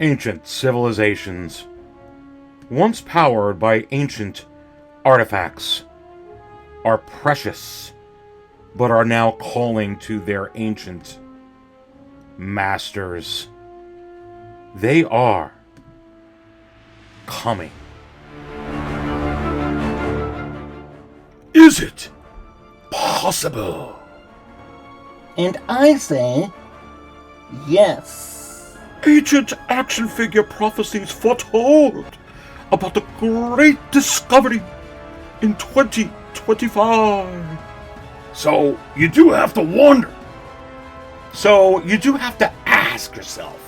Ancient civilizations, once powered by ancient artifacts, are precious, but are now calling to their ancient masters. They are coming. Is it possible? And I say, yes. Ancient action figure prophecies foretold about the great discovery in 2025. So you do have to wonder. So you do have to ask yourself,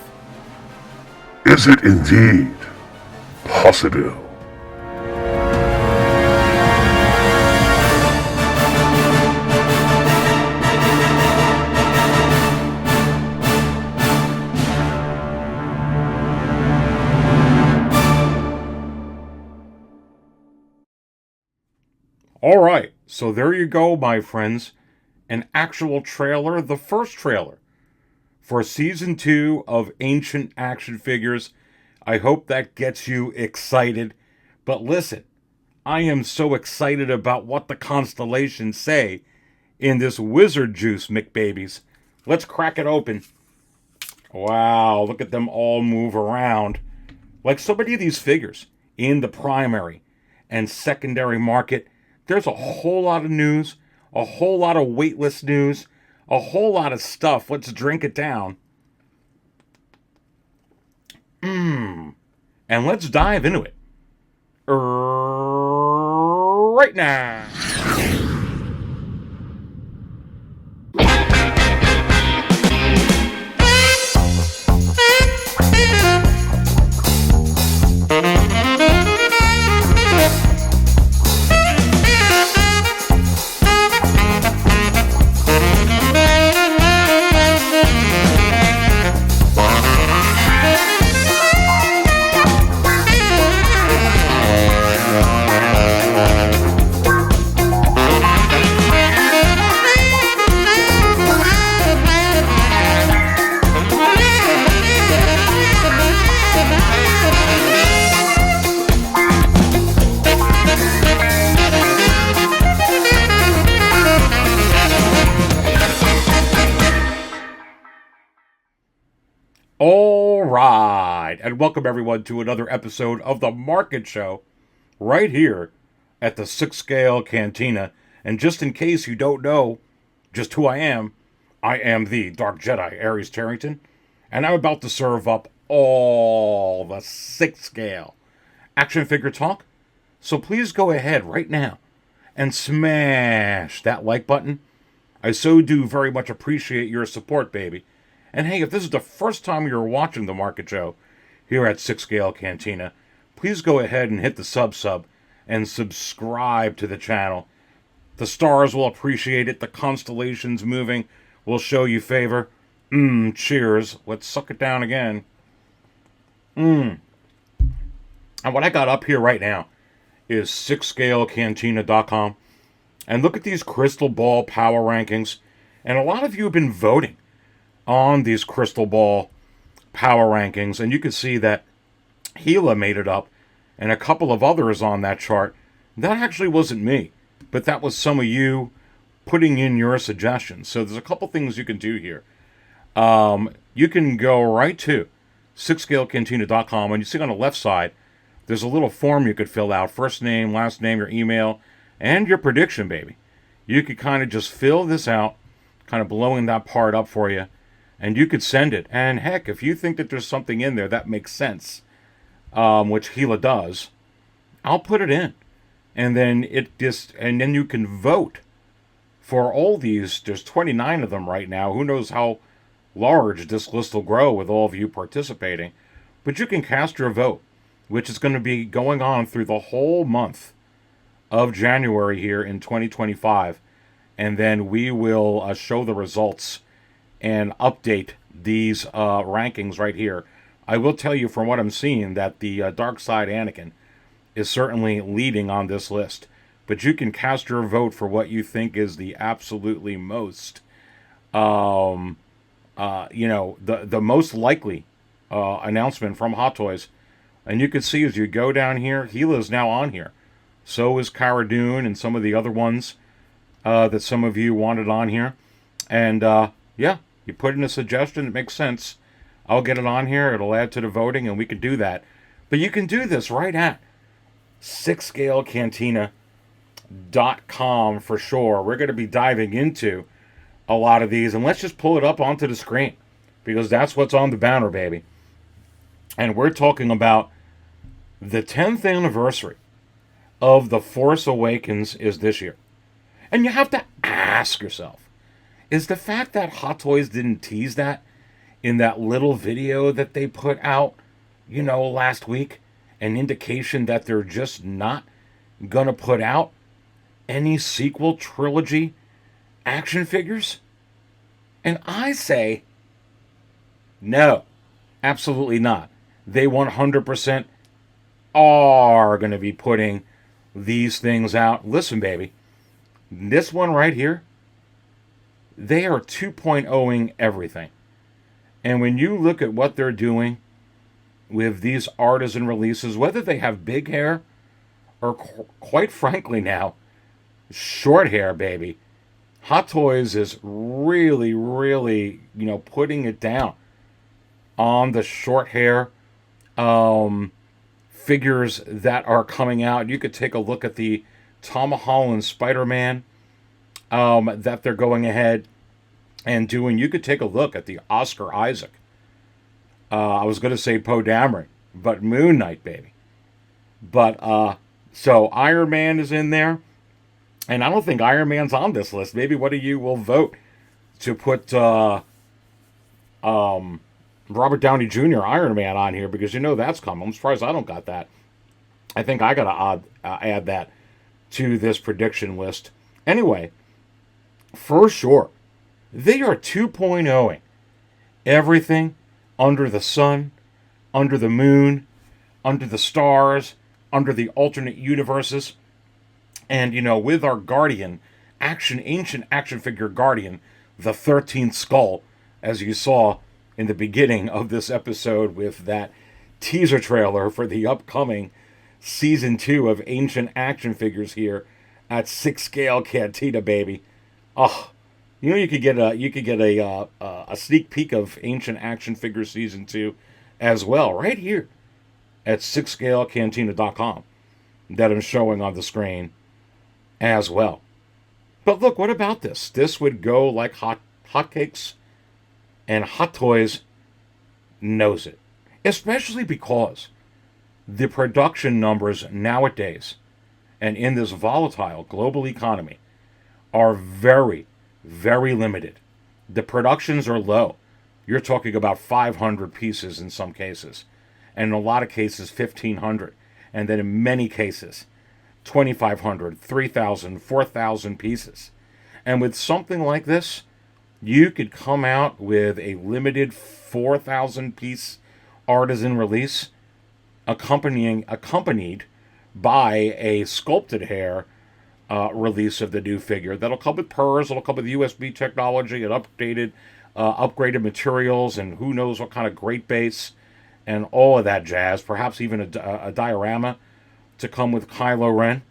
Is it indeed possible? Alright, so there you go, my friends. An actual trailer, the first trailer for Season 2 of Ancient Action Figures. I hope that gets you excited. But listen, I am so excited about what the constellations say in this wizard juice, McBabies. Let's crack it open. Wow, look at them all move around. Like so many of these figures in the primary and secondary market, there's a whole lot of news, a whole lot of waitlist news, a whole lot of stuff. Let's drink it down. And let's dive into it right now. All right, and welcome everyone to another episode of the Market Show right here at the 6 Scale Cantina. And just in case you don't know just who I am the Dark Jedi, Aries Tarrington, and I'm about to serve up all the 6 Scale action figure talk. So please go ahead right now and smash that like button. I so do very much appreciate your support, baby. And hey, if this is the first time you're watching the Market Show here at 6 Scale Cantina, please go ahead and hit the sub and subscribe to the channel. The stars will appreciate it. The constellations moving will show you favor. Cheers. Let's suck it down again. And what I got up here right now is 6scalecantina.com. And look at these crystal ball power rankings. And a lot of you have been voting on these crystal ball power rankings, and you can see that Gila made it up and a couple of others on that chart. That actually wasn't me, but that was some of you putting in your suggestions. So there's a couple things you can do here. You can go right to 6scalecantina.com, and you see on the left side there's a little form you could fill out: first name, last name, your email, and your prediction, baby. You could kind of just fill this out, kind of blowing that part up for you. And you could send it. And heck, if you think that there's something in there that makes sense, which Gila does, I'll put it in. And then then you can vote for all these. There's 29 of them right now. Who knows how large this list will grow with all of you participating. But you can cast your vote, which is going to be going on through the whole month of January here in 2025. And then we will show the results and update these rankings right here. I will tell you from what I'm seeing that the Dark Side Anakin is certainly leading on this list. But you can cast your vote for what you think is the absolutely most, the most likely announcement from Hot Toys. And you can see as you go down here, Gila's now on here. So is Cara Dune and some of the other ones that some of you wanted on here. And yeah, you put in a suggestion, it makes sense. I'll get it on here, it'll add to the voting, and we can do that. But you can do this right at 6scalecantina.com for sure. We're going to be diving into a lot of these, and let's just pull it up onto the screen, because that's what's on the banner, baby. And we're talking about the 10th anniversary of The Force Awakens is this year. And you have to ask yourself, is the fact that Hot Toys didn't tease that in that little video that they put out, last week, an indication that they're just not going to put out any sequel trilogy action figures? And I say, no, absolutely not. They 100% are going to be putting these things out. Listen, baby, this one right here, they are 2.0ing everything. And when you look at what they're doing with these artisan releases, whether they have big hair or quite frankly now, short hair, baby, Hot Toys is really, really, putting it down on the short hair figures that are coming out. You could take a look at the Tom Holland Spider-Man that they're going ahead and doing. You could take a look at the Oscar Isaac. I was going to say Poe Dameron, but Moon Knight, baby. But, so Iron Man is in there. And I don't think Iron Man's on this list. Maybe one of you will vote to put Robert Downey Jr. Iron Man on here, because that's coming. I'm surprised I don't got that. I think I got to add that to this prediction list. Anyway, for sure, they are 2.0ing everything under the sun, under the moon, under the stars, under the alternate universes. And, with our Guardian, ancient action figure Guardian, the 13th Skull, as you saw in the beginning of this episode with that teaser trailer for the upcoming Season 2 of Ancient Action Figures here at 6 Scale Cantina, baby. Oh, you could get a sneak peek of Ancient Action Figures Season 2 as well, right here at 6scalecantina.com that I'm showing on the screen as well. But look, what about this? This would go like hotcakes, and Hot Toys knows it. Especially because the production numbers nowadays, and in this volatile global economy, are very, very limited. The productions are low. You're talking about 500 pieces in some cases, and in a lot of cases 1,500, and then in many cases 2,500, 3,000, 4,000 pieces. And with something like this, you could come out with a limited 4,000 piece artisan release, accompanied by a sculpted hair release of the new figure. That'll come with PERS, it'll come with USB technology and upgraded materials, and who knows what kind of great base and all of that jazz. Perhaps even a diorama to come with Kylo Ren.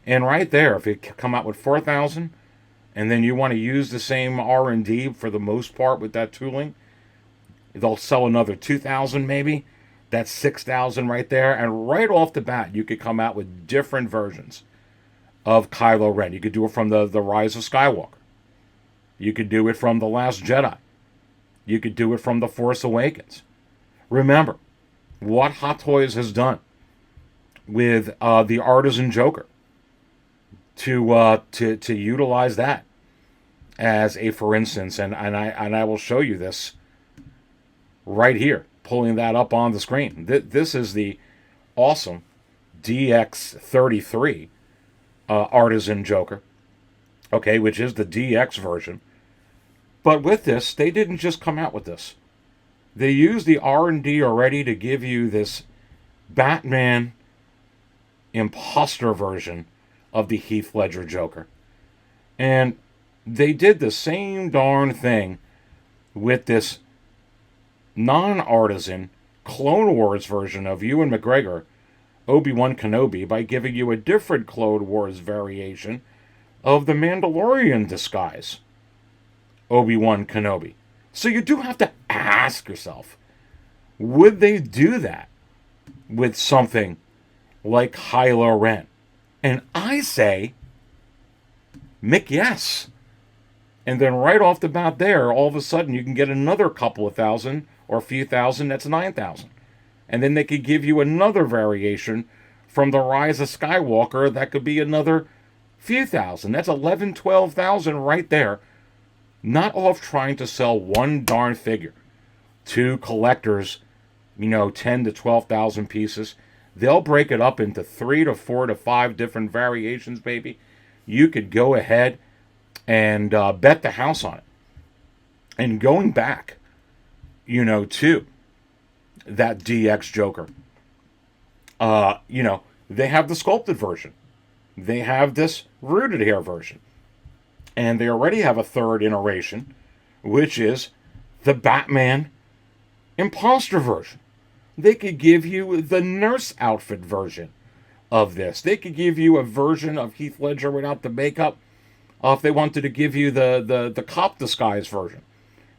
And right there, if you come out with 4,000, and then you want to use the same R&D for the most part with that tooling, they'll sell another 2,000 maybe. That's 6,000 right there. And right off the bat, you could come out with different versions of Kylo Ren. You could do it from the Rise of Skywalker. You could do it from The Last Jedi. You could do it from The Force Awakens. Remember what Hot Toys has done with the Artisan Joker to utilize that as a for instance, and I will show you this right here, pulling that up on the screen. This is the awesome DX33 Artisan Joker, okay, which is the DX version. But with this, they didn't just come out with this. They used the R&D already to give you this Batman imposter version of the Heath Ledger Joker. And they did the same darn thing with this non-artisan Clone Wars version of Ewan McGregor, Obi-Wan Kenobi, by giving you a different Clone Wars variation of the Mandalorian disguise, Obi-Wan Kenobi. So you do have to ask yourself, would they do that with something like Kylo Ren? And I say, Mick, yes. And then right off the bat there, all of a sudden you can get another couple of thousand or a few thousand, that's 9,000. And then they could give you another variation from the Rise of Skywalker that could be another few thousand. That's 11, 12,000 right there. Not off trying to sell one darn figure to collectors, 10 to 12,000 pieces. They'll break it up into 3 to 4 to 5 different variations, baby. You could go ahead and bet the house on it. And going back, to that DX Joker, they have the sculpted version. They have this rooted hair version. And they already have a third iteration, which is the Batman imposter version. They could give you the nurse outfit version of this. They could give you a version of Heath Ledger without the makeup. If they wanted to give you the cop disguise version.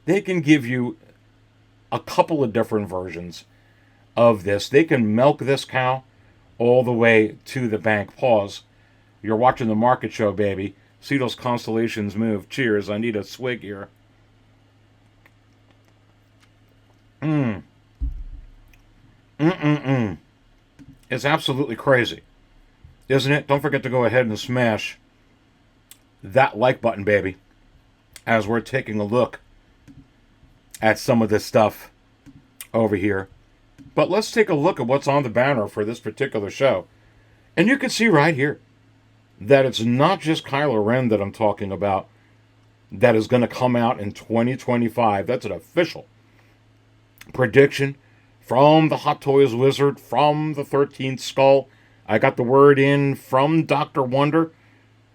They can give you a couple of different versions of this. They can milk this cow all the way to the bank. Pause. You're watching the market show, baby. See those constellations move. Cheers. I need a swig here. It's absolutely crazy, isn't it? Don't forget to go ahead and smash that like button, baby, as we're taking a look at some of this stuff over here. But let's take a look at what's on the banner for this particular show. And you can see right here that it's not just Kylo Ren that I'm talking about that is going to come out in 2025. That's an official prediction from the Hot Toys Wizard, from the 13th Skull. I got the word in from Dr. Wonder,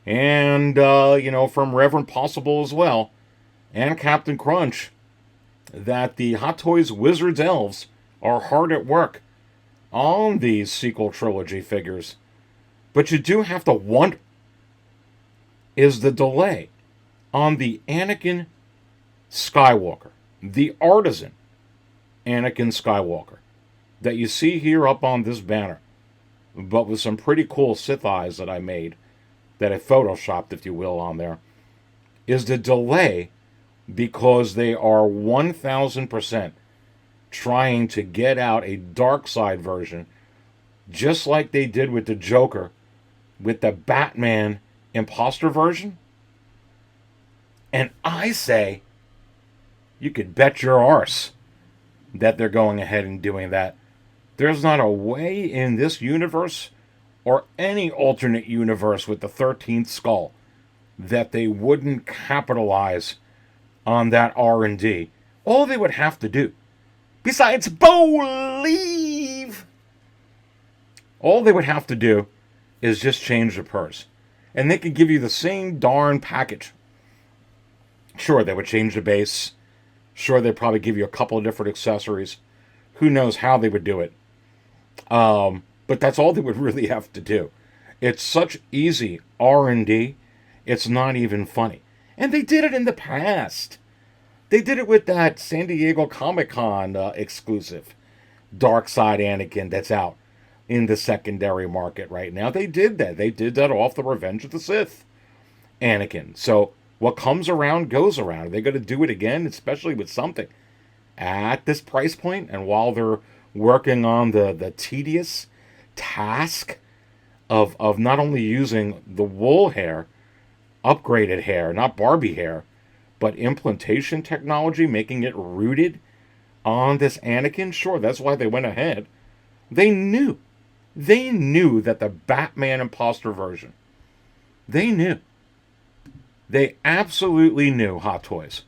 and, from Reverend Possible as well, and Captain Crunch, that the Hot Toys Wizards Elves are hard at work on these sequel trilogy figures. But you do have to wonder, is the delay on the Anakin Skywalker, the Artisan Anakin Skywalker, that you see here up on this banner, but with some pretty cool Sith eyes that I made, that I photoshopped, if you will, on there, is the delay because they are 1,000% trying to get out a Dark Side version, just like they did with the Joker, with the Batman imposter version? And I say, you could bet your arse that they're going ahead and doing that. There's not a way in this universe or any alternate universe with the 13th Skull that they wouldn't capitalize on that R&D. All they would have to do, besides believe, all they would have to do is just change the purse. And they could give you the same darn package. Sure, they would change the base. Sure, they'd probably give you a couple of different accessories. Who knows how they would do it. But that's all they would really have to do. It's such easy R&D, it's not even funny. And they did it in the past. They did it with that San Diego Comic-Con exclusive Dark Side Anakin that's out in the secondary market right now. They did that. They did that off the Revenge of the Sith Anakin. So what comes around goes around. Are they going to do it again, especially with something at this price point? And while they're working on the tedious task of not only using the wool hair, upgraded hair, not Barbie hair, but implantation technology, making it rooted on this Anakin, sure, that's why they went ahead. They knew that the Batman imposter version, they absolutely knew, Hot Toys,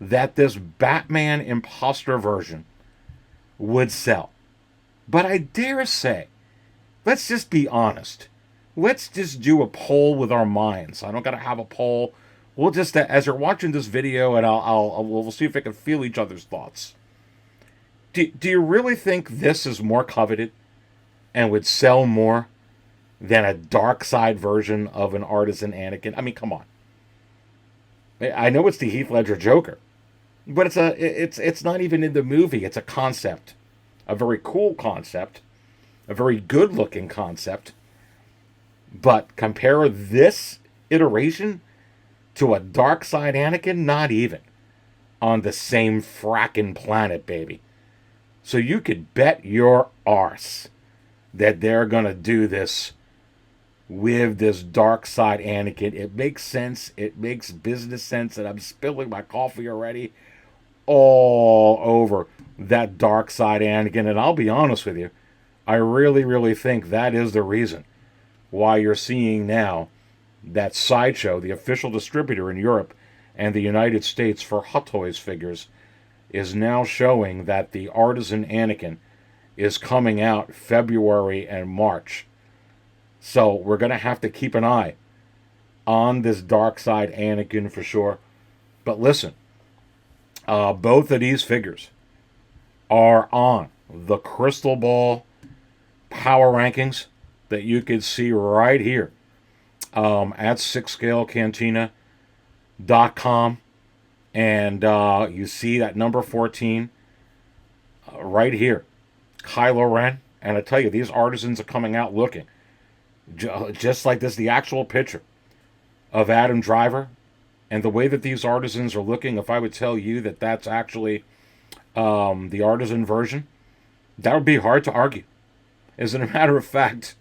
that this Batman imposter version would sell. But I dare say, let's just be honest. Let's just do a poll with our minds. I don't got to have a poll. We'll just, as you're watching this video, and we'll see if I can feel each other's thoughts. Do you really think this is more coveted and would sell more than a dark side version of an Artisan Anakin? I mean, come on. I know it's the Heath Ledger Joker, but it's not even in the movie. It's a concept, a very cool concept, a very good looking concept. But compare this iteration to a dark side Anakin, not even on the same frackin' planet, baby. So you could bet your arse that they're gonna do this with this dark side Anakin. It makes sense. It makes business sense, and I'm spilling my coffee already all over that dark side Anakin. And I'll be honest with you, I really, really think that is the reason why you're seeing now that Sideshow, the official distributor in Europe and the United States for Hot Toys figures, is now showing that the Artisan Anakin is coming out February and March. So we're going to have to keep an eye on this dark side Anakin for sure. But listen, both of these figures are on the Crystal Ball power rankings that you can see right here at 6scalecantina.com. And you see that number 14 right here, Kylo Ren. And I tell you, these artisans are coming out looking just like this. The actual picture of Adam Driver and the way that these artisans are looking, if I would tell you that that's actually the artisan version, that would be hard to argue. As a matter of fact,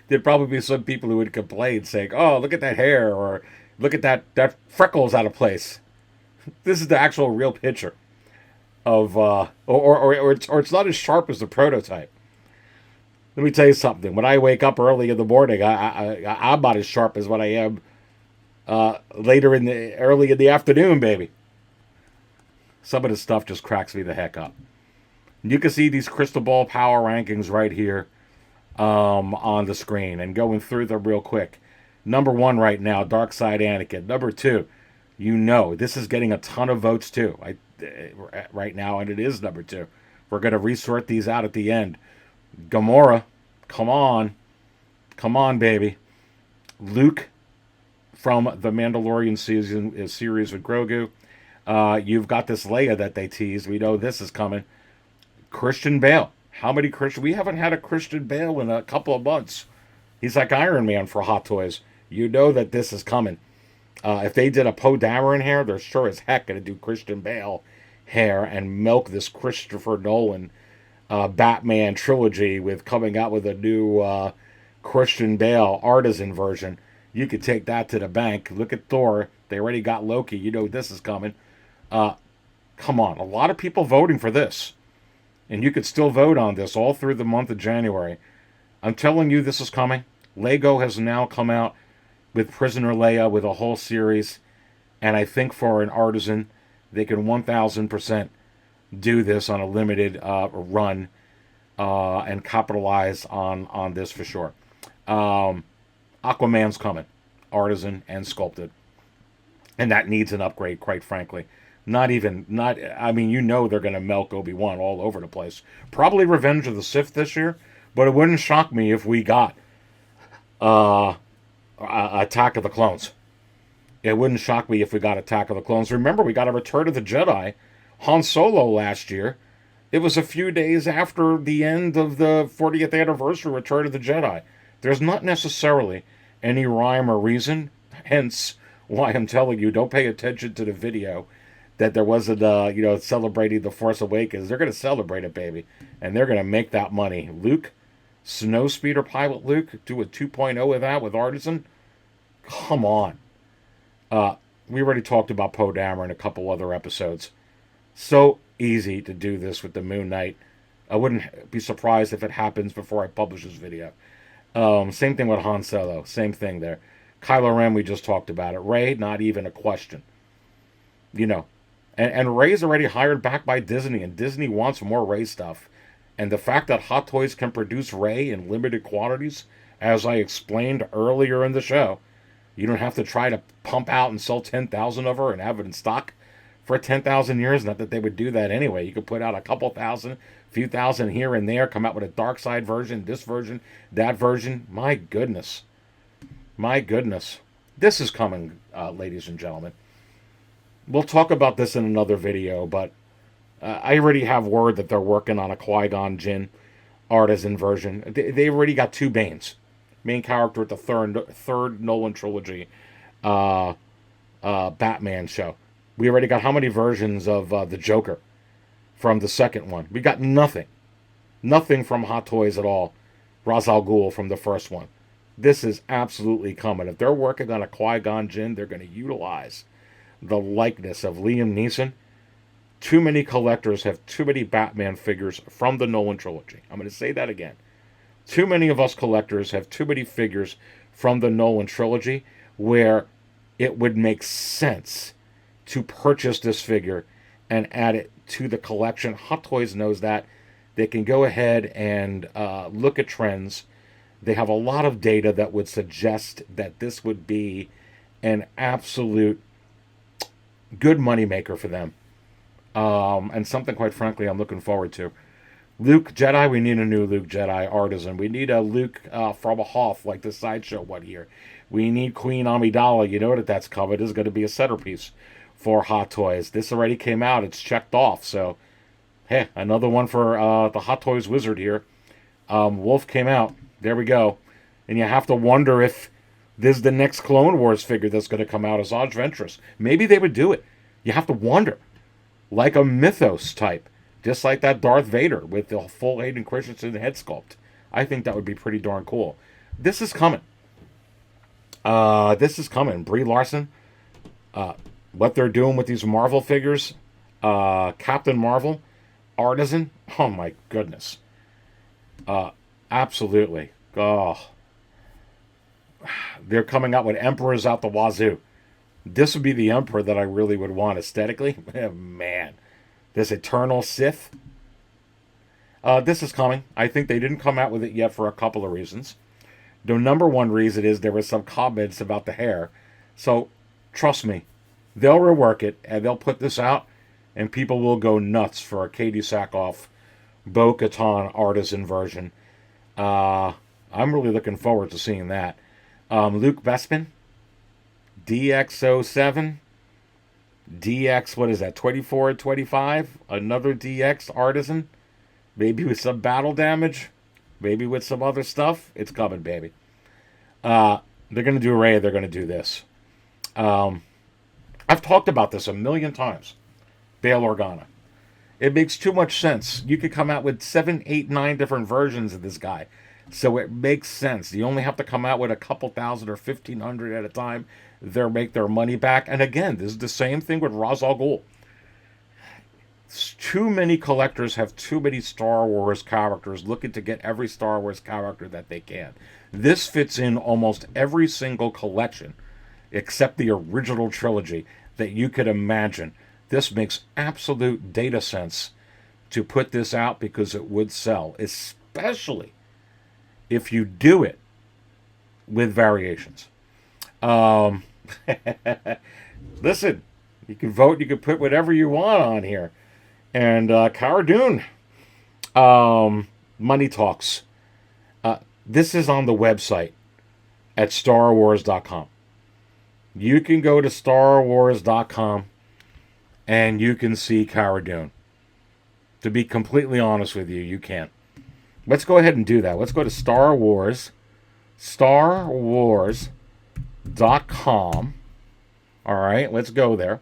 there'd probably be some people who would complain saying, oh, look at that hair, or look at that freckles out of place. This is the actual real picture of, or it's not as sharp as the prototype. Let me tell you something. When I wake up early in the morning, I'm not as sharp as what I am early in the afternoon, baby. Some of this stuff just cracks me the heck up. You can see these Crystal Ball power rankings right here on the screen, and going through them real quick. Number 1 right now, Dark Side Anakin. Number 2, this is getting a ton of votes too right now, and it is number 2. We're going to resort these out at the end. Gamora, come on, baby. Luke from the Mandalorian series with Grogu. You've got this Leia that they teased. We know this is coming. Christian Bale. How many Christian? We haven't had a Christian Bale in a couple of months. He's like Iron Man for Hot Toys. You know that this is coming. If they did a Poe Dameron hair, they're sure as heck going to do Christian Bale hair and milk this Christopher Nolan Batman trilogy with coming out with a new Christian Bale artisan version. You could take that to the bank. Look at Thor. They already got Loki. You know this is coming. Come on. A lot of people voting for this. And you could still vote on this all through the month of January. I'm telling you this is coming. Lego has now come out with Prisoner Leia with a whole series. And I think for an artisan, they can 1,000% do this on a limited run and capitalize on this for sure. Aquaman's coming. Artisan and sculpted. And that needs an upgrade, quite frankly. I mean, they're going to milk Obi-Wan all over the place. Probably Revenge of the Sith this year, but it wouldn't shock me if we got Attack of the Clones. It wouldn't shock me if we got Attack of the Clones. Remember, we got a Return of the Jedi, Han Solo last year. It was a few days after the end of the 40th anniversary Return of the Jedi. There's not necessarily any rhyme or reason, hence why I'm telling you, don't pay attention to the video that there wasn't, celebrating The Force Awakens. They're going to celebrate it, baby. And they're going to make that money. Luke, Snowspeeder Pilot Luke, do a 2.0 with that with Artisan. Come on. We already talked about Poe Dameron in a couple other episodes. So easy to do this with the Moon Knight. I wouldn't be surprised if it happens before I publish this video. Same thing with Han Solo. Same thing there. Kylo Ren, we just talked about it. Rey, not even a question. And Rey's already hired back by Disney, and Disney wants more Rey stuff. And the fact that Hot Toys can produce Rey in limited quantities, as I explained earlier in the show, you don't have to try to pump out and sell 10,000 of her and have it in stock for 10,000 years. Not that they would do that anyway. You could put out a couple thousand, few thousand here and there, come out with a dark side version, this version, that version. My goodness. My goodness. This is coming, ladies and gentlemen. We'll talk about this in another video, but I already have word that they're working on a Qui-Gon Jinn Artisan version. They already got 2 Banes. Main character at the third Nolan trilogy Batman show. We already got how many versions of the Joker from the second one? We got nothing. Nothing from Hot Toys at all. Ra's al Ghul from the first one. This is absolutely coming. If they're working on a Qui-Gon Jinn, they're going to utilize the likeness of Liam Neeson. Too many collectors have too many Batman figures from the Nolan trilogy. I'm going to say that again. Too many of us collectors have too many figures from the Nolan trilogy where it would make sense to purchase this figure and add it to the collection. Hot Toys knows that. They can go ahead and look at trends. They have a lot of data that would suggest that this would be an absolute good moneymaker for them. And something, quite frankly, I'm looking forward to. Luke Jedi, we need a new Luke Jedi Artisan. We need a Luke from a Hoth, like the Sideshow one here. We need Queen Amidala. You know that's coming. This is going to be a centerpiece for Hot Toys. This already came out. It's checked off. So, hey, another one for the Hot Toys wizard here. Wolf came out. There we go. And you have to wonder if this is the next Clone Wars figure that's going to come out as Odd Ventress. Maybe they would do it. You have to wonder. Like a Mythos type. Just like that Darth Vader with the full Hayden Christensen head sculpt. I think that would be pretty darn cool. This is coming. Brie Larson. What they're doing with these Marvel figures. Captain Marvel. Artisan. Oh my goodness. Absolutely. Oh. They're coming out with Emperors out the wazoo. This would be the Emperor that I really would want aesthetically. Man. This Eternal Sith. This is coming. I think they didn't come out with it yet for a couple of reasons. The number one reason is there were some comments about the hair. So, trust me. They'll rework it, and they'll put this out, and people will go nuts for a Katie Sackhoff Bo-Katan Artisan version. I'm really looking forward to seeing that. Luke Bespin. DX07. DX, what is that, 24 and 25? Another DX Artisan. Maybe with some battle damage. Maybe with some other stuff. It's coming, baby. They're going to do Ray. They're going to do this. I've talked about this a million times. Bail Organa. It makes too much sense. You could come out with 7, 8, 9 different versions of this guy. So it makes sense. You only have to come out with a couple thousand or 1,500 at a time. They'll make their money back. And again, this is the same thing with Ra's al Ghul. Too many collectors have too many Star Wars characters looking to get every Star Wars character that they can. This fits in almost every single collection except the original trilogy that you could imagine. This makes absolute data sense to put this out because it would sell, especially if you do it with variations. Listen, you can vote, you can put whatever you want on here. And Cara Dune, Money Talks. This is on the website at StarWars.com. You can go to StarWars.com and you can see Cara Dune. To be completely honest with you, you can. Let's go ahead and do that. Let's go to StarWars.com. All right, let's go there.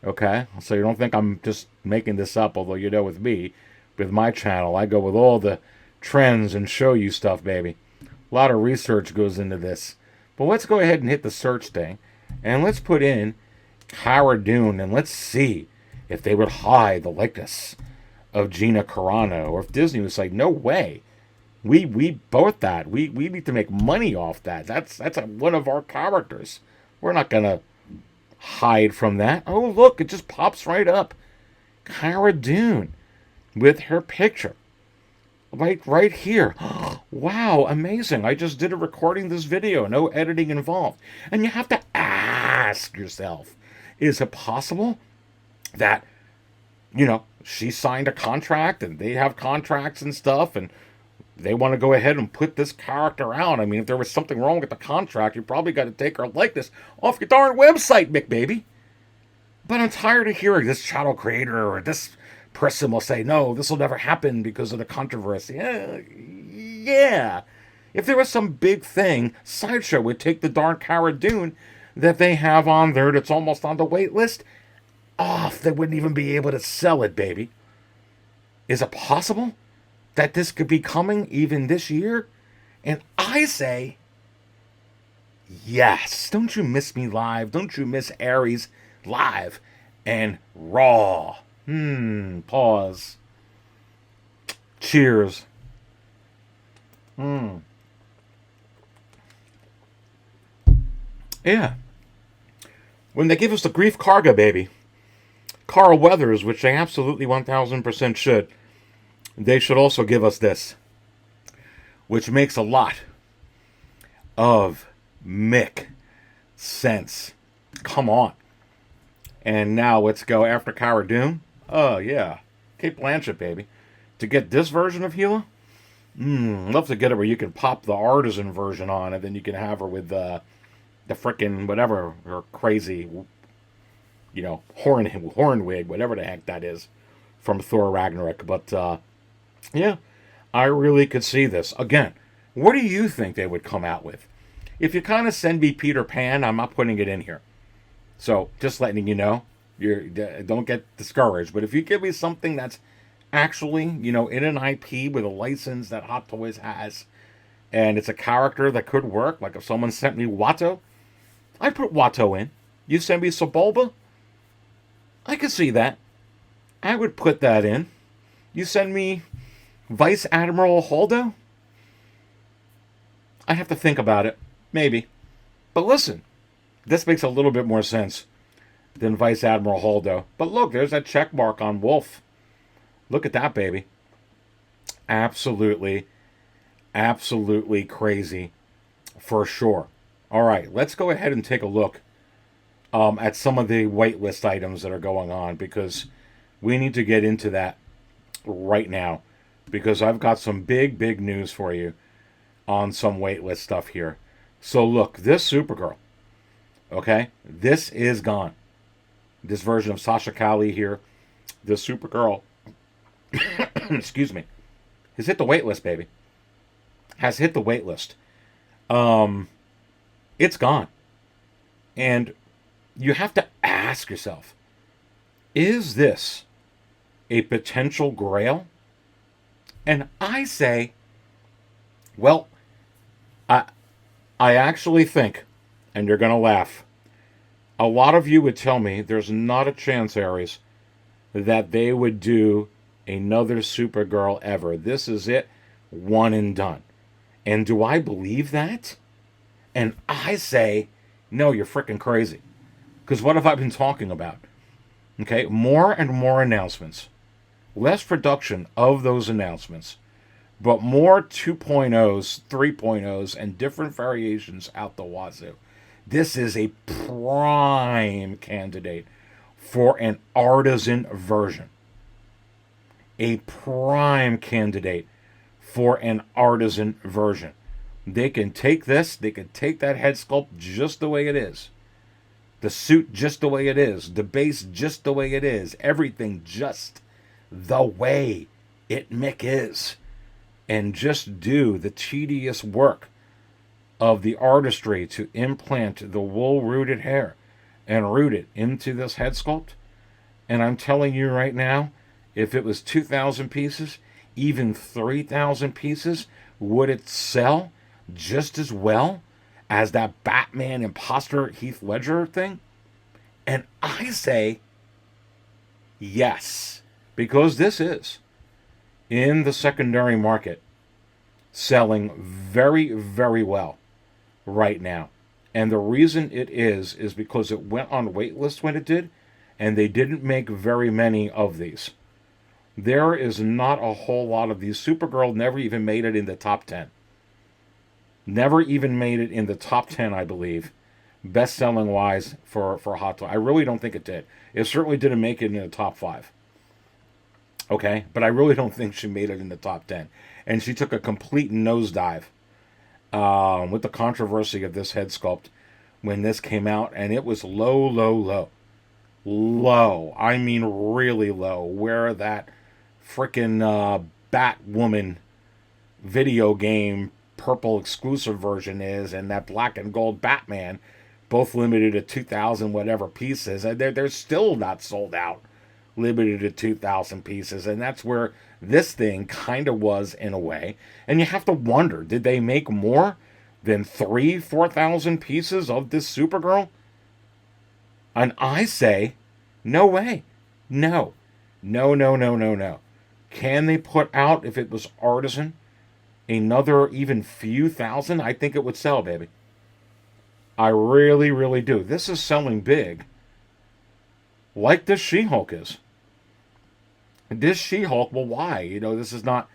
Okay, so you don't think I'm just making this up, although you know with me, with my channel, I go with all the trends and show you stuff, baby. A lot of research goes into this. But let's go ahead and hit the search thing, and let's put in Cara Dune, and let's see if they would hide the likeness of Gina Carano, or if Disney was like, no way. We bought that. We need to make money off that. That's one of our characters. We're not going to hide from that. Oh, look, it just pops right up. Cara Dune with her picture. Right here. Wow, amazing. I just did a recording this video. No editing involved. And you have to ask yourself, is it possible that, she signed a contract and they have contracts and stuff, and they want to go ahead and put this character out. I mean, if there was something wrong with the contract, you probably got to take her likeness off your darn website, McBaby. But I'm tired of hearing this shadow creator or this person will say, no, this will never happen because of the controversy. Yeah. If there was some big thing, Sideshow would take the darn Cara Dune that they have on there that's almost on the wait list off. They wouldn't even be able to sell it, baby. Is it possible that this could be coming even this year? And I say, yes. Don't you miss me live? Don't you miss Aries live and raw? Pause. Cheers. Yeah. When they give us the Grief Karga, baby, Carl Weathers, which they absolutely 1000% should, they should also give us this, which makes a lot of Mick sense. Come on. And now let's go after Cara Dune. Oh, yeah. Kate Blanchett, baby. To get this version of Gila, love to get it where you can pop the artisan version on, and then you can have her with the frickin' whatever, her crazy, horn wig, whatever the heck that is, from Thor Ragnarok. But, yeah, I really could see this. Again, what do you think they would come out with? If you kind of send me Peter Pan, I'm not putting it in here. So, just letting you know, don't get discouraged. But if you give me something that's actually, in an IP with a license that Hot Toys has, and it's a character that could work, like if someone sent me Watto, I'd put Watto in. You send me Sebulba, I could see that. I would put that in. You send me Vice Admiral Holdo, I have to think about it. Maybe. But listen, this makes a little bit more sense than Vice Admiral Holdo. But look, there's that check mark on Wolf. Look at that, baby. Absolutely, absolutely crazy for sure. All right, let's go ahead and take a look at some of the waitlist items that are going on, because we need to get into that right now, because I've got some big news for you on some waitlist stuff here. So look, this Supergirl, okay, this is gone. This version of Sasha Calle here, this Supergirl, excuse me, has hit the waitlist, baby. Has hit the waitlist. It's gone. And you have to ask yourself, is this a potential grail? And I say, well, I actually think, and you're going to laugh, a lot of you would tell me there's not a chance, Aries, that they would do another Supergirl ever. This is it, one and done. And do I believe that? And I say, no, you're freaking crazy. Because what have I been talking about? Okay, more and more announcements. Less production of those announcements, but more 2.0's, 3.0's, and different variations out the wazoo. This is a prime candidate for an artisan version. A prime candidate for an artisan version. They can take this, they can take that head sculpt just the way it is. The suit just the way it is. The base just the way it is. Everything just the way it Mick is. And just do the tedious work of the artistry to implant the wool rooted hair and root it into this head sculpt. And I'm telling you right now, if it was 2,000 pieces, even 3,000 pieces, would it sell just as well as that Batman imposter Heath Ledger thing? And I say yes, because this is in the secondary market selling very, very well right now. And the reason it is because it went on waitlist when it did, and they didn't make very many of these. There is not a whole lot of these. Supergirl never even made it in the top 10. Never even made it in the top 10, I believe, best-selling wise for Hot Toy. I really don't think it did. It certainly didn't make it in the top 5. Okay? But I really don't think she made it in the top 10. And she took a complete nosedive with the controversy of this head sculpt when this came out. And it was low, low, low. Low. I mean really low. Where that freaking Batwoman video game purple exclusive version is, and that black and gold Batman, both limited to 2,000 whatever pieces, and they're still not sold out, limited to 2,000 pieces, and that's where this thing kind of was in a way. And you have to wonder, did they make more than 4,000 pieces of this Supergirl? And I say, no way. No. No, no, no, no, no. Can they put out, if it was Artisan, another even few thousand? I think it would sell, baby. I really, really do. This is selling big. Like this She-Hulk is. This She-Hulk, well, why? You know, this is not,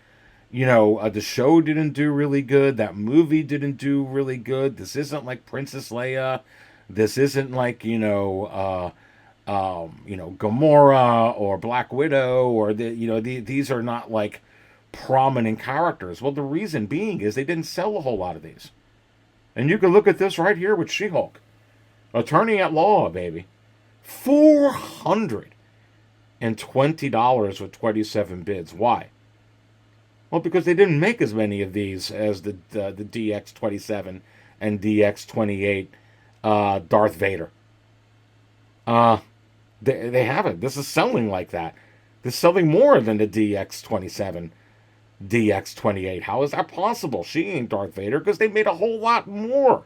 the show didn't do really good. That movie didn't do really good. This isn't like Princess Leia. This isn't like, Gamora or Black Widow, or these are not like prominent characters. Well, the reason being is they didn't sell a whole lot of these. And you can look at this right here with She-Hulk. Attorney at Law, baby. $420 with 27 bids. Why? Well, because they didn't make as many of these as the DX27 and DX28 Darth Vader. They haven't. This is selling like that. This is selling more than the DX27, DX28. How is that possible? She ain't Darth Vader, because they made a whole lot more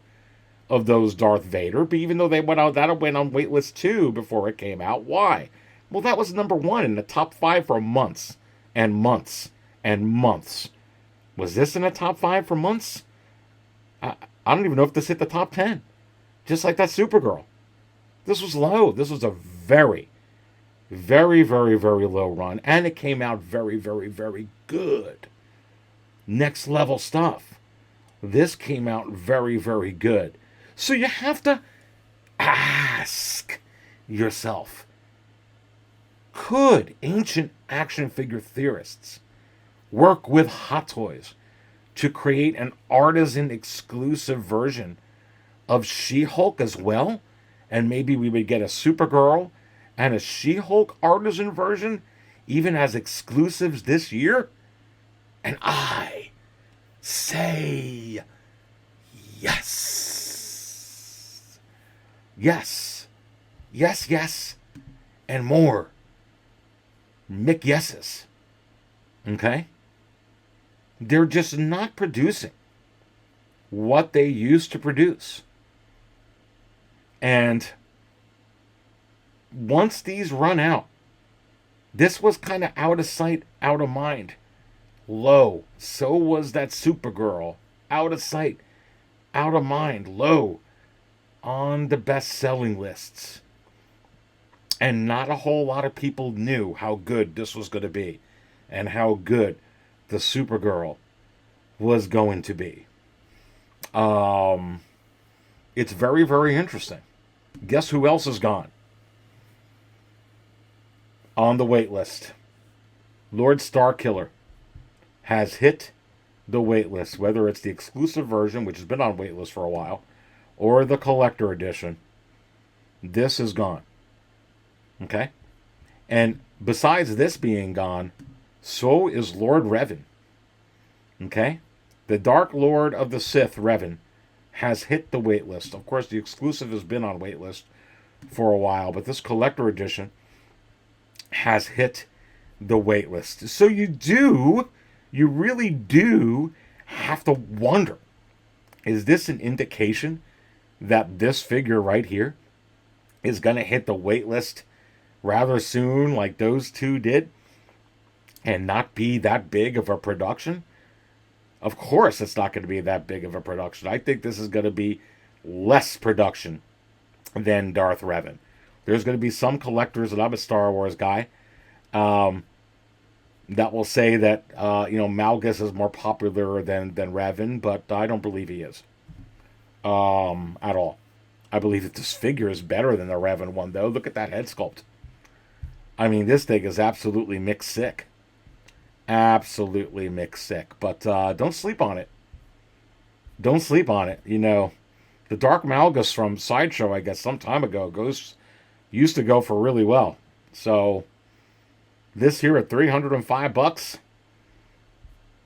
of those Darth Vader. But even though that went on WAITLIST 2 before it came out. Why? Well, that was number 1 in the top 5 for months and months and months. Was this in the top 5 for months? I don't even know if this hit the top 10. Just like that Supergirl. This was low. This was a very, very, very, very low run. And it came out very, very, very good. Next level stuff. This came out very, very good. So you have to ask yourself, could ancient action figure theorists work with Hot Toys to create an artisan exclusive version of She-Hulk as well? And maybe we would get a Supergirl and a She-Hulk artisan version, even as exclusives this year? And I say yes. Yes. Yes, yes. And more. Mick yeses. Okay? They're just not producing what they used to produce. And once these run out, this was kind of out of sight, out of mind. Low. So was that Supergirl. Out of sight, out of mind. Low on the best-selling lists. And not a whole lot of people knew how good this was going to be. And how good the Supergirl was going to be. It's very, very interesting. Guess who else is gone on the wait list? Lord Starkiller has hit the wait list, whether it's the exclusive version, which has been on wait list for a while, or the collector edition. This is gone. Okay? And besides this being gone, so is Lord Revan. Okay? The Dark Lord of the Sith, Revan, has hit the wait list. Of course, the exclusive has been on wait list for a while, but this collector edition has hit the wait list. So you really do have to wonder, is this an indication that this figure right here is going to hit the wait list rather soon, like those two did, and not be that big of a production? Of course it's not going to be that big of a production. I think this is going to be less production than Darth Revan. There's going to be some collectors, and I'm a Star Wars guy, that will say that, Malgus is more popular than Revan, but I don't believe he is. At all. I believe that this figure is better than the Revan one, though. Look at that head sculpt. I mean, this thing is absolutely mixed sick. Absolutely mixed sick. But don't sleep on it. Don't sleep on it. You know, the Dark Malgus from Sideshow, I guess, some time ago, used to go for really well. So this here at $305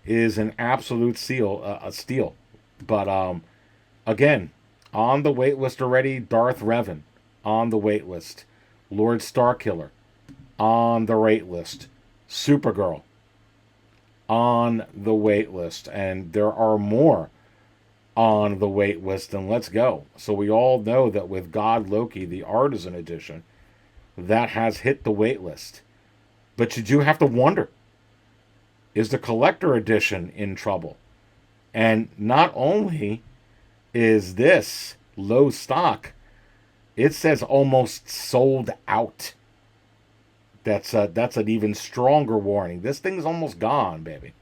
is an absolute a steal. But again, on the waitlist already, Darth Revan on the waitlist, Lord Starkiller on the waitlist, Supergirl on the waitlist, and there are more on the waitlist. And let's go. So we all know that with God Loki, the Artisan Edition, that has hit the waitlist. But you do have to wonder, is the Collector Edition in trouble? And not only is this low stock, it says almost sold out. That's an even stronger warning. This thing's almost gone, baby.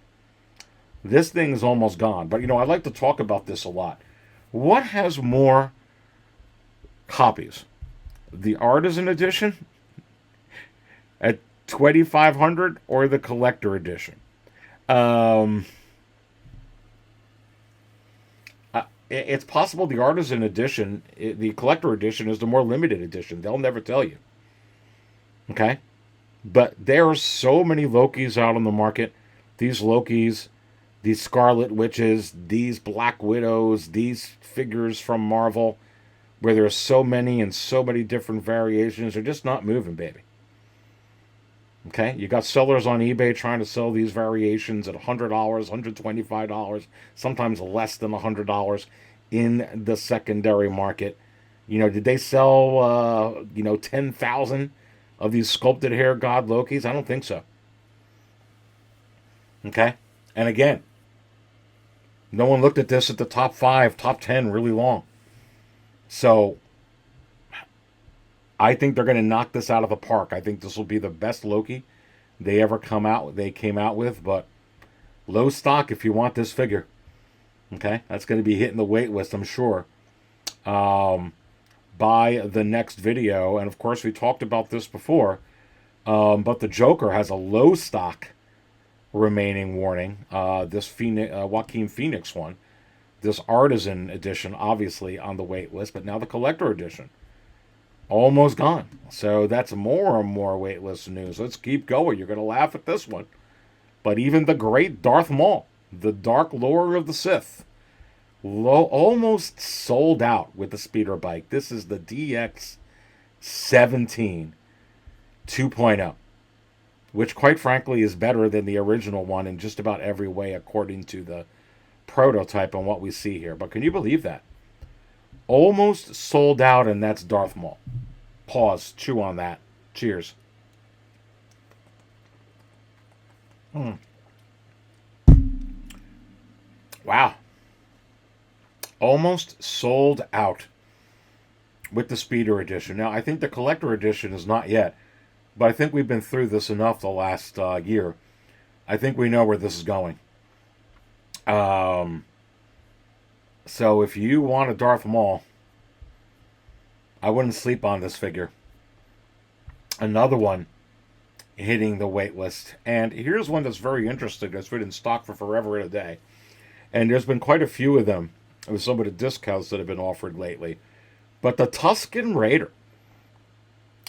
This thing's almost gone. But, you know, I like to talk about this a lot. What has more copies? The Artisan Edition at $2,500 or the Collector Edition? It's possible the Artisan Edition, the Collector Edition, is the more limited edition. They'll never tell you. Okay? But there are so many Lokis out on the market. These Lokis, these Scarlet Witches, these Black Widows, these figures from Marvel, where there are so many and so many different variations, they're just not moving, baby. Okay? You got sellers on eBay trying to sell these variations at $100, $125, sometimes less than $100 in the secondary market. You know, did they sell, 10,000 of these sculpted hair God Lokis? I don't think so. Okay? And again, no one looked at this at the top 5, top 10 really long. So I think they're going to knock this out of the park. I think this will be the best Loki they came out with, but low stock if you want this figure. Okay? That's going to be hitting the wait list, I'm sure, by the next video. And of course, we talked about this before, but the Joker has a low stock remaining warning. This Joaquin Phoenix one, this Artisan Edition, obviously on the wait list, but now the Collector Edition. Almost gone. So that's more and more waitlist news. Let's keep going. You're going to laugh at this one. But even the great Darth Maul, the Dark Lord of the Sith, almost sold out with the speeder bike. This is the DX-17 2.0, which quite frankly is better than the original one in just about every way according to the prototype and what we see here. But can you believe that? Almost sold out, and that's Darth Maul. Pause. Chew on that. Cheers. Wow. Almost sold out with the Speeder Edition. Now, I think the Collector Edition is not yet, but I think we've been through this enough the last year. I think we know where this is going. So if you want a Darth Maul, I wouldn't sleep on this figure. Another one hitting the wait list. And here's one that's very interesting. That's been in stock for forever and a day. And there's been quite a few of them with some of the discounts that have been offered lately. But the Tusken Raider.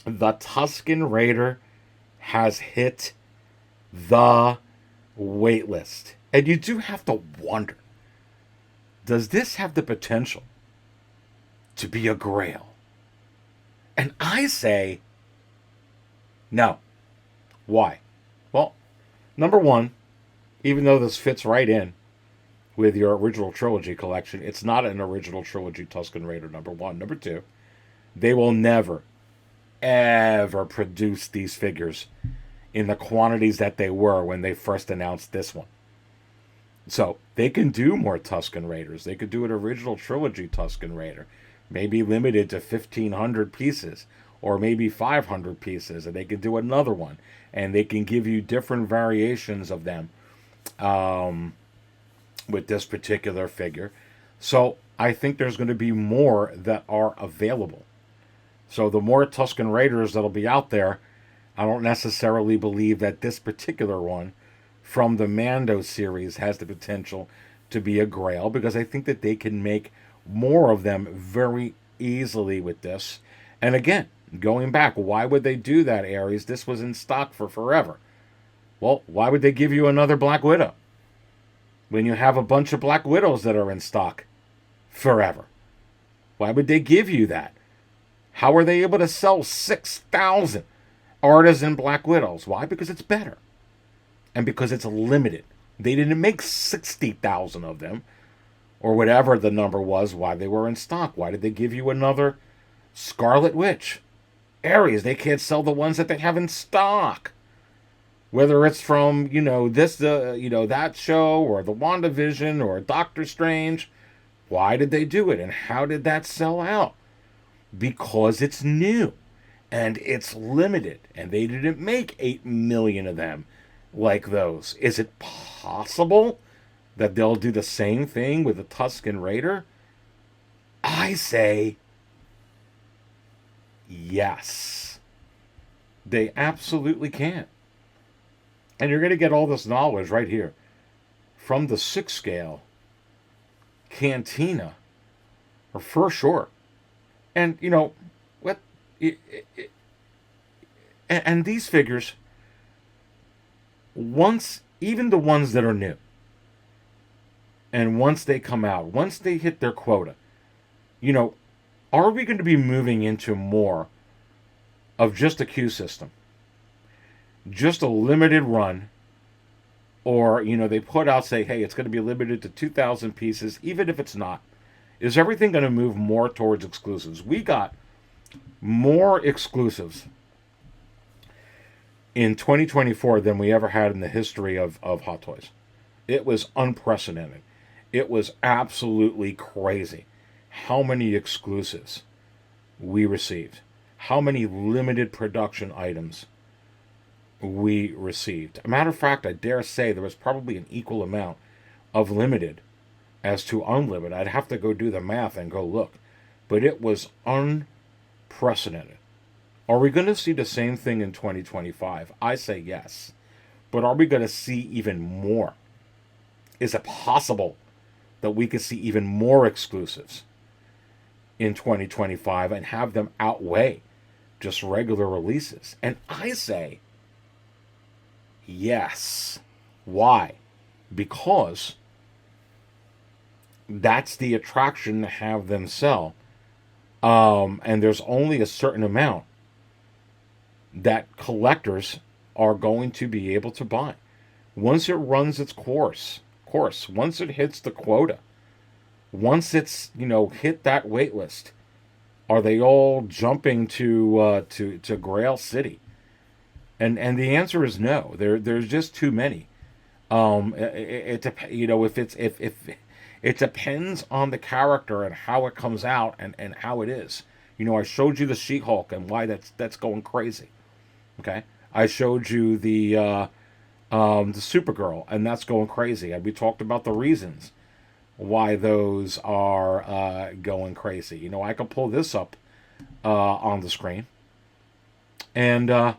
The Tusken Raider has hit the wait list. And you do have to wonder, does this have the potential to be a grail? And I say no. Why? Well, number one, even though this fits right in with your original trilogy collection, it's not an original trilogy Tusken Raider, number one. Number two, they will never, ever produce these figures in the quantities that they were when they first announced this one. So they can do more Tusken Raiders. They could do an original trilogy Tusken Raider, maybe limited to 1,500 pieces or maybe 500 pieces, and they can do another one, and they can give you different variations of them with this particular figure. So I think there's going to be more that are available. So the more Tusken Raiders that'll be out there, I don't necessarily believe that this particular one from the Mando series has the potential to be a grail, because I think that they can make more of them very easily with this. And again, going back, why would they do that, Aries? This was in stock for forever. Well, why would they give you another Black Widow when you have a bunch of Black Widows that are in stock forever? Why would they give you that? How are they able to sell 6,000 Artisan Black Widows? Why? Because it's better. And because it's limited. They didn't make 60,000 of them, or whatever the number was, why they were in stock. Why did they give you another Scarlet Witch? Aries, they can't sell the ones that they have in stock. Whether it's from, that show, or the WandaVision, or Doctor Strange. Why did they do it? And how did that sell out? Because it's new. And it's limited. And they didn't make 8 million of them like those. Is it possible that they'll do the same thing with the Tusken Raider? I say yes. They absolutely can. And you're going to get all this knowledge right here from the 6 scale Cantina, or for sure. And, and these figures, once, even the ones that are new, and once they come out, once they hit their quota, are we going to be moving into more of just a queue system? Just a limited run, or, they put out, say, hey, it's going to be limited to 2,000 pieces, even if it's not. Is everything going to move more towards exclusives? We got more exclusives in 2024 than we ever had in the history of Hot Toys. It was unprecedented. It was absolutely crazy how many exclusives we received, how many limited production items we received. A matter of fact, I dare say there was probably an equal amount of limited as to unlimited. I'd have to go do the math and go look. But it was unprecedented. Are we going to see the same thing in 2025? I say yes. But are we going to see even more? Is it possible that we could see even more exclusives in 2025 and have them outweigh just regular releases? And I say yes. Why? Because that's the attraction to have them sell. And there's only a certain amount that collectors are going to be able to buy. Once it runs its course, once it hits the quota, once it's, hit that wait list, are they all jumping to Grail City? And the answer is no. There's just too many. It depends on the character and how it comes out and how it is. I showed you the She-Hulk and why that's going crazy. Okay, I showed you the Supergirl, and that's going crazy. And we talked about the reasons why those are going crazy. I can pull this up on the screen. And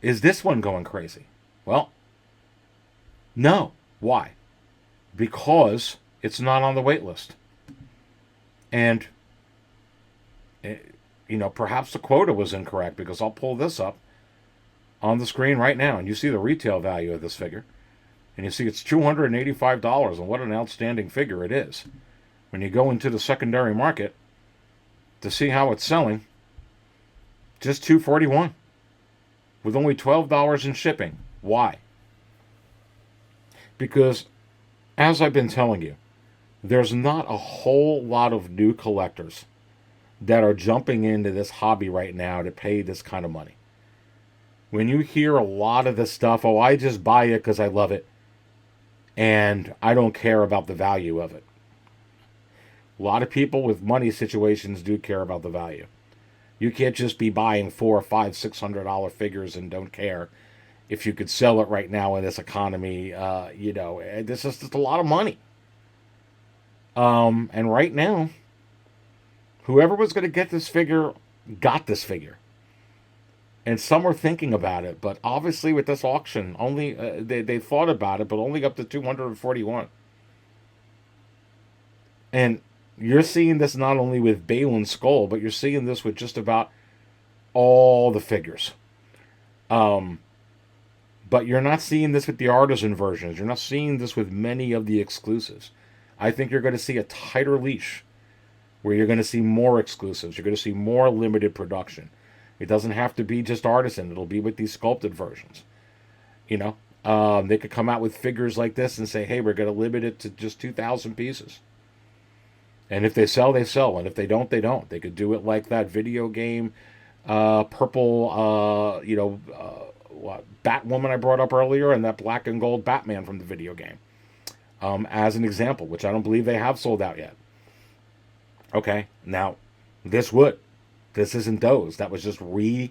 is this one going crazy? Well, no. Why? Because it's not on the wait list. And perhaps the quota was incorrect, because I'll pull this up on the screen right now, and you see the retail value of this figure. And you see it's $285, and what an outstanding figure it is. When you go into the secondary market to see how it's selling, just $241 with only $12 in shipping. Why? Because, as I've been telling you, there's not a whole lot of new collectors that are jumping into this hobby right now to pay this kind of money. When you hear a lot of this stuff, oh, I just buy it because I love it, and I don't care about the value of it. A lot of people with money situations do care about the value. You can't just be buying $400, $500, $600 figures and don't care if you could sell it right now in this economy. This is just a lot of money. And right now, whoever was going to get this figure got this figure. And some were thinking about it, but obviously with this auction, only they thought about it, but only up to 241. And you're seeing this not only with Balin's skull, but you're seeing this with just about all the figures. But you're not seeing this with the artisan versions. You're not seeing this with many of the exclusives. I think you're going to see a tighter leash where you're going to see more exclusives. You're going to see more limited production. It doesn't have to be just artisan. It'll be with these sculpted versions. You know, they could come out with figures like this and say, hey, we're going to limit it to just 2,000 pieces. And if they sell, they sell. And if they don't, they don't. They could do it like that video game purple, Batwoman I brought up earlier and that black and gold Batman from the video game. As an example, which I don't believe they have sold out yet. Okay, now, this would. This isn't those. That was just that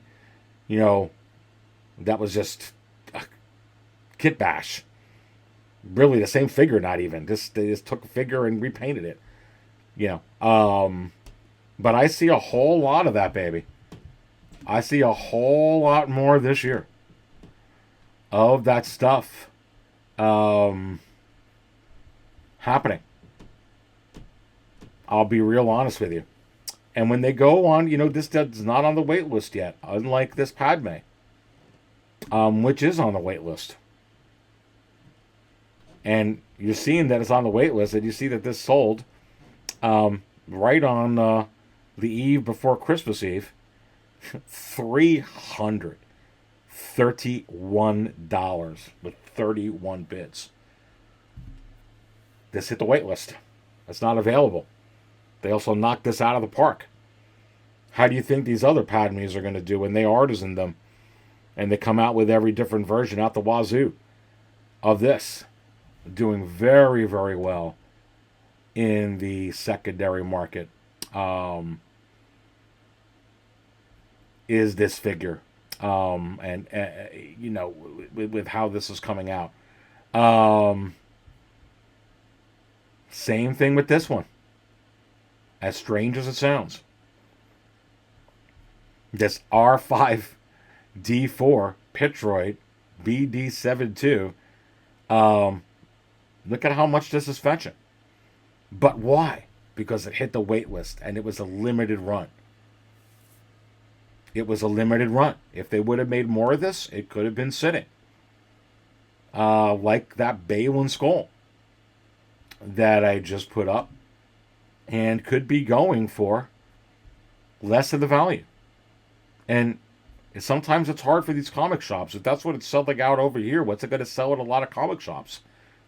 was just a kit bash. Really, the same figure, not even. They just took a figure and repainted it. But I see a whole lot of that, baby. I see a whole lot more this year of that stuff happening. I'll be real honest with you. And when they go on, this is not on the wait list yet, unlike this Padme, which is on the wait list. And you're seeing that it's on the wait list, and you see that this sold right on the eve before Christmas Eve, $331 with 31 bids. This hit the wait list. It's not available. They also knocked this out of the park. How do you think these other Padmes are going to do when they artisan them and they come out with every different version out the wazoo of this? Doing very, very well in the secondary market is this figure. With how this is coming out. Same thing with this one. As strange as it sounds. This R5D4 Pitroid BD72. Look at how much this is fetching. But why? Because it hit the wait list and it was a limited run. It was a limited run. If they would have made more of this, it could have been sitting. Like that Balin skull that I just put up. And could be going for less of the value. And sometimes it's hard for these comic shops. If that's what it's selling out over here, what's it going to sell at a lot of comic shops?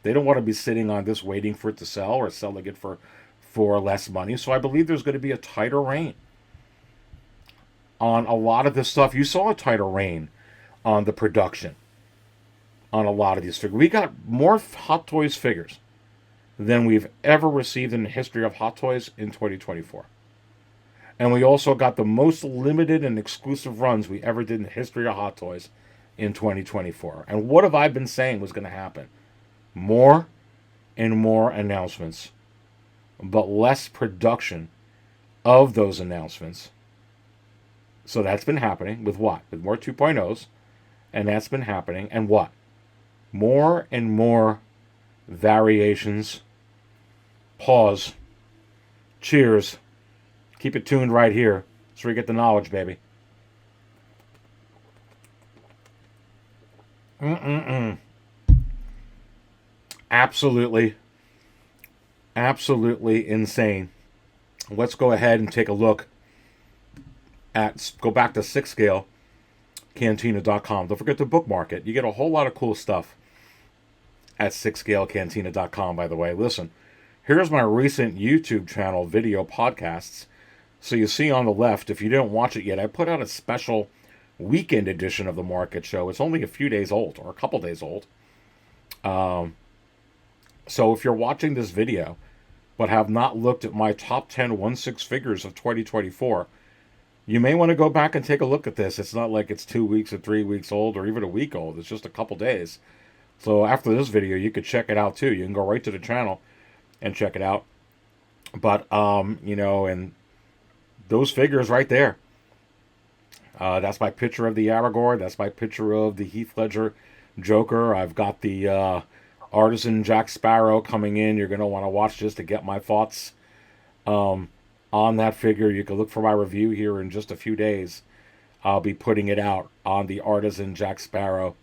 They don't want to be sitting on this waiting for it to sell or selling it for less money. So I believe there's going to be a tighter rein on a lot of this stuff. You saw a tighter rein on the production on a lot of these figures. We got more Hot Toys figures than we've ever received in the history of Hot Toys in 2024. And we also got the most limited and exclusive runs we ever did in the history of Hot Toys in 2024. And what have I been saying was going to happen? More and more announcements, but less production of those announcements. So that's been happening with what? With more 2.0's. And that's been happening. And what? More and more variations. Pause. Cheers. Keep it tuned right here. That's where you get the knowledge, baby. Absolutely insane. Let's go ahead and take a look at, go back to 6scalecantina.com. Don't forget to bookmark it. You get a whole lot of cool stuff at 6scalecantina.com, by the way. Listen, here's my recent YouTube channel video podcasts. So you see on the left, if you didn't watch it yet, I put out a special weekend edition of the market show. It's only a few days old, or a couple days old. So if you're watching this video, but have not looked at my top 10 1/6 figures of 2024, you may want to go back and take a look at this. It's not like it's 2 weeks or 3 weeks old or even a week old. It's just a couple days. So after this video, you could check it out too. You can go right to the channel and check it out. But, and those figures right there. That's my picture of the Aragorn. That's my picture of the Heath Ledger Joker. I've got the Artisan Jack Sparrow coming in. You're going to want to watch this to get my thoughts on that figure. You can look for my review here in just a few days. I'll be putting it out on the Artisan Jack Sparrow.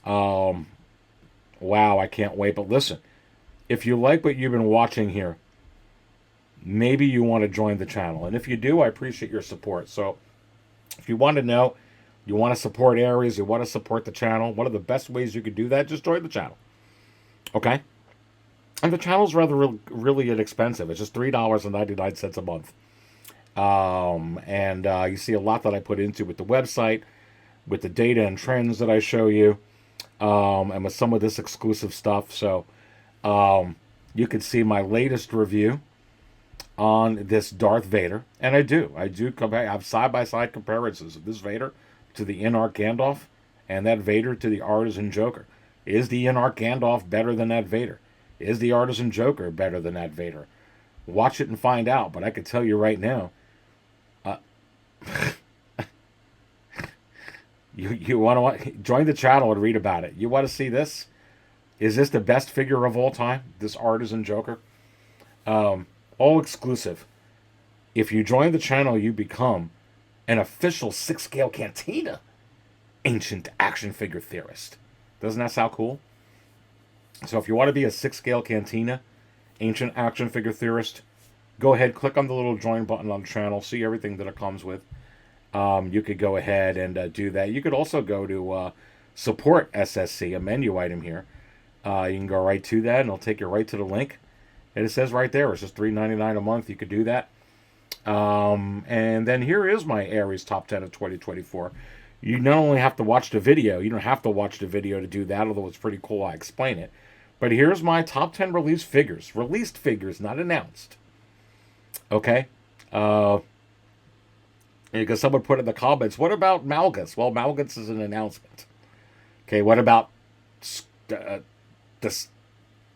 Wow, I can't wait. But listen, if you like what you've been watching here, maybe you want to join the channel. And if you do, I appreciate your support. So if you want to know, you want to support Aries, you want to support the channel, one of the best ways you could do that, just join the channel. Okay? And the channel's really inexpensive. It's just $3.99 a month. You see a lot that I put into with the website, with the data and trends that I show you, and with some of this exclusive stuff. So you can see my latest review on this Darth Vader. And I do compare. I have side-by-side comparisons of this Vader to the in-art Gandalf and that Vader to the Artisan Joker. Is the in-art Gandalf better than that Vader? Is the Artisan Joker better than that Vader? Watch it and find out. But I can tell you right now, you want to join the channel and read about it. You want to see this? Is this the best figure of all time? This Artisan Joker? All exclusive. If you join the channel, you become an official 6-scale Cantina ancient action figure theorist. Doesn't that sound cool? So if you want to be a 6-scale Cantina ancient action figure theorist, go ahead, click on the little join button on the channel, see everything that it comes with. You could go ahead and do that. You could also go to support SSC, a menu item here. You can go right to that, and it'll take you right to the link. And it says right there, it's just $3.99 a month. You could do that. And then here is my Aries Top 10 of 2024. You not only have to watch the video, you don't have to watch the video to do that, although it's pretty cool, I explain it. But here's my top 10 released figures. Released figures, not announced. Okay? Because someone put in the comments, what about Malgus? Well, Malgus is an announcement. Okay, what about the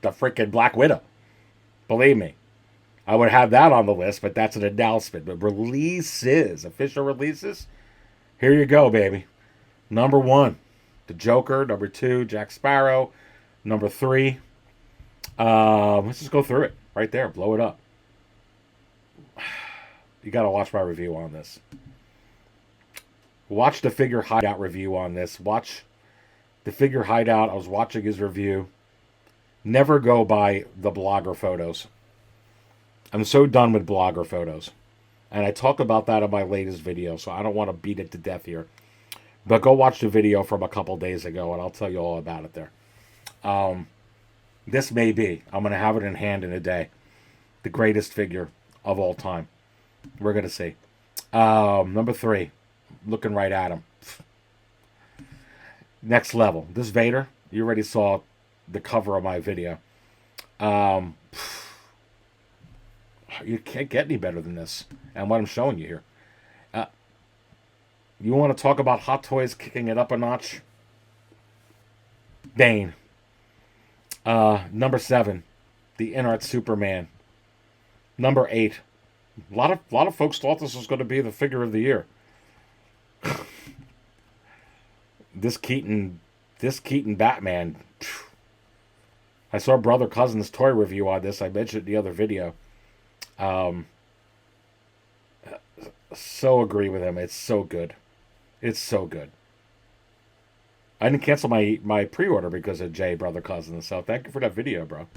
freaking Black Widow? Believe me, I would have that on the list, but that's an announcement. But releases, official releases, here you go, baby. Number 1, the Joker. Number 2, Jack Sparrow. Number 3, let's just go through it right there. Blow it up. You got to watch my review on this. Watch the Figure Hideout review on this. Watch the Figure Hideout. I was watching his review. Never go by the blogger photos. I'm so done with blogger photos. And I talk about that in my latest video, so I don't want to beat it to death here. But go watch the video from a couple days ago, and I'll tell you all about it there. This may be, I'm going to have it in hand in a day, the greatest figure of all time. We're going to see. Number 3, looking right at him. Next level. This Vader, you already saw the cover of my video. You can't get any better than this. And what I'm showing you here. You want to talk about Hot Toys kicking it up a notch? Bane. Number 7, the in-art Superman. Number 8. A lot of folks thought this was going to be the figure of the year. This Keaton Batman. I saw Brother Cousin's toy review on this. I mentioned the other video. So agree with him. It's so good. It's so good. I didn't cancel my pre-order because of Jay, Brother Cousin. So thank you for that video, bro.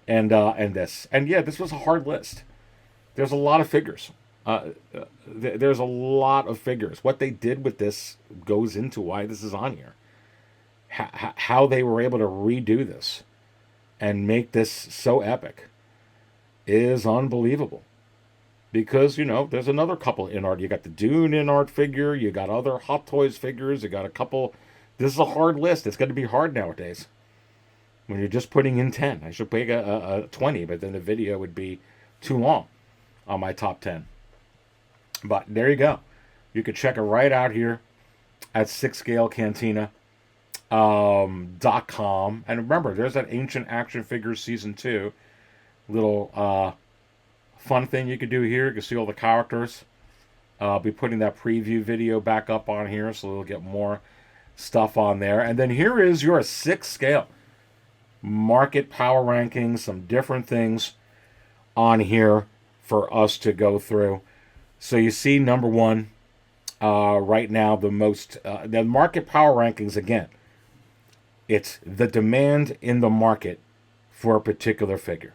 And this. And yeah, this was a hard list. There's a lot of figures. There's a lot of figures. What they did with this goes into why this is on here. How they were able to redo this and make this so epic is unbelievable. Because, there's another couple in art. You got the Dune in art figure. You got other Hot Toys figures. You got a couple. This is a hard list. It's going to be hard nowadays. When you're just putting in 10. I should pick a 20, but then the video would be too long on my top 10. But there you go. You can check it right out here at 6scalecantina.com. And remember, there's that Ancient Action Figures Season 2 little fun thing you could do here, you can see all the characters. I'll be putting that preview video back up on here, so we'll get more stuff on there. And then here is your 6 scale market power rankings, some different things on here for us to go through. So you see number 1 right now, the market power rankings, again, it's the demand in the market for a particular figure.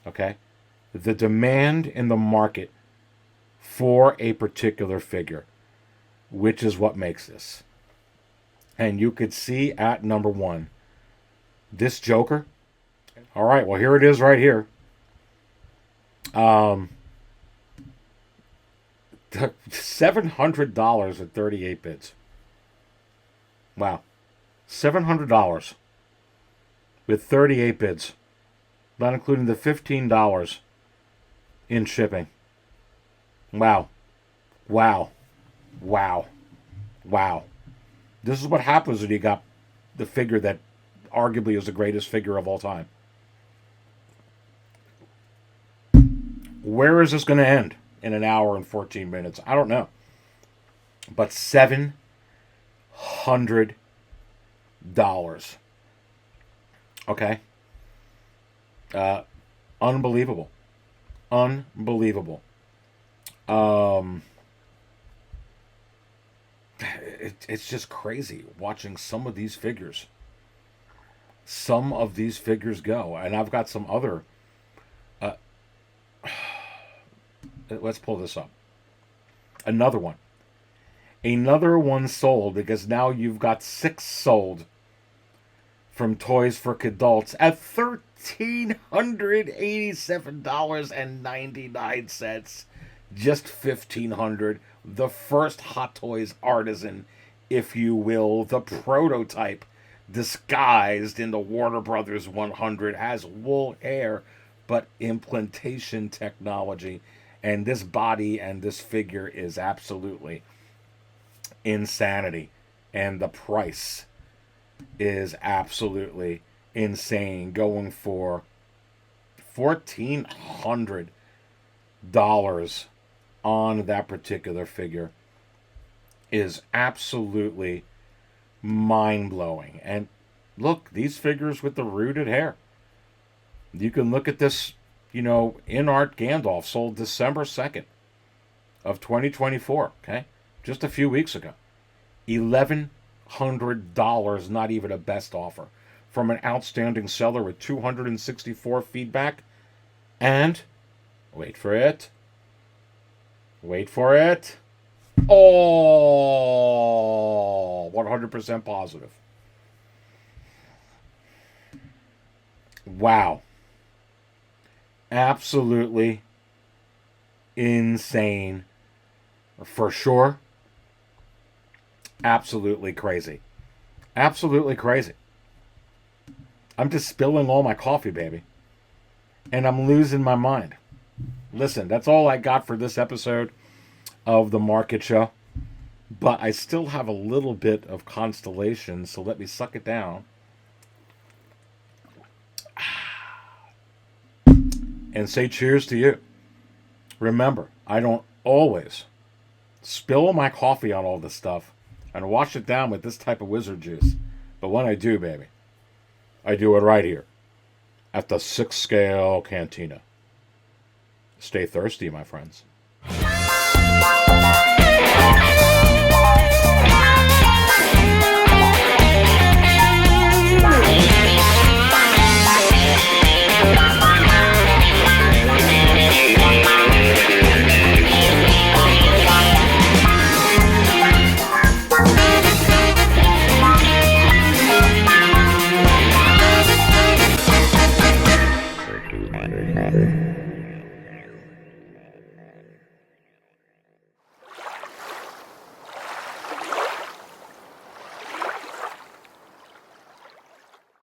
Okay? The demand in the market for a particular figure, which is what makes this. And you could see at number 1, this Joker. All right, well, here it is right here. $700 at 38 bids. Wow. $700 with 38 bids. Not including the $15 in shipping. Wow. Wow. Wow. Wow. This is what happens when you got the figure that arguably is the greatest figure of all time. Where is this going to end in an hour and 14 minutes? I don't know. But $700. Okay? Unbelievable. Unbelievable. It's just crazy watching some of these figures. Some of these figures go. And I've got some other... let's pull this up. Another one. Another one sold, because now you've got 6 sold from Toys for Kidults at $1,387.99. Just $1,500. The first Hot Toys Artisan, if you will, the prototype, disguised in the Warner Brothers 100, has wool hair, but implantation technology. And this body and this figure is absolutely insanity. And the price is absolutely insane, going for $1,400 on that particular figure is absolutely mind-blowing. And look, these figures with the rooted hair. You can look at this, in art Gandalf, sold December 2nd of 2024, okay? Just a few weeks ago. $1,100, not even a best offer, from an outstanding seller with 264 feedback. And, wait for it. Oh, 100% positive. Wow. Absolutely insane. For sure. Absolutely crazy. Absolutely crazy. I'm just spilling all my coffee, baby. And I'm losing my mind. Listen, that's all I got for this episode of the Market Show. But I still have a little bit of constellation, so let me suck it down. And say cheers to you. Remember, I don't always spill my coffee on all this stuff and wash it down with this type of wizard juice. But when I do, baby, I do it right here at the 6 Scale Cantina. Stay thirsty, my friends.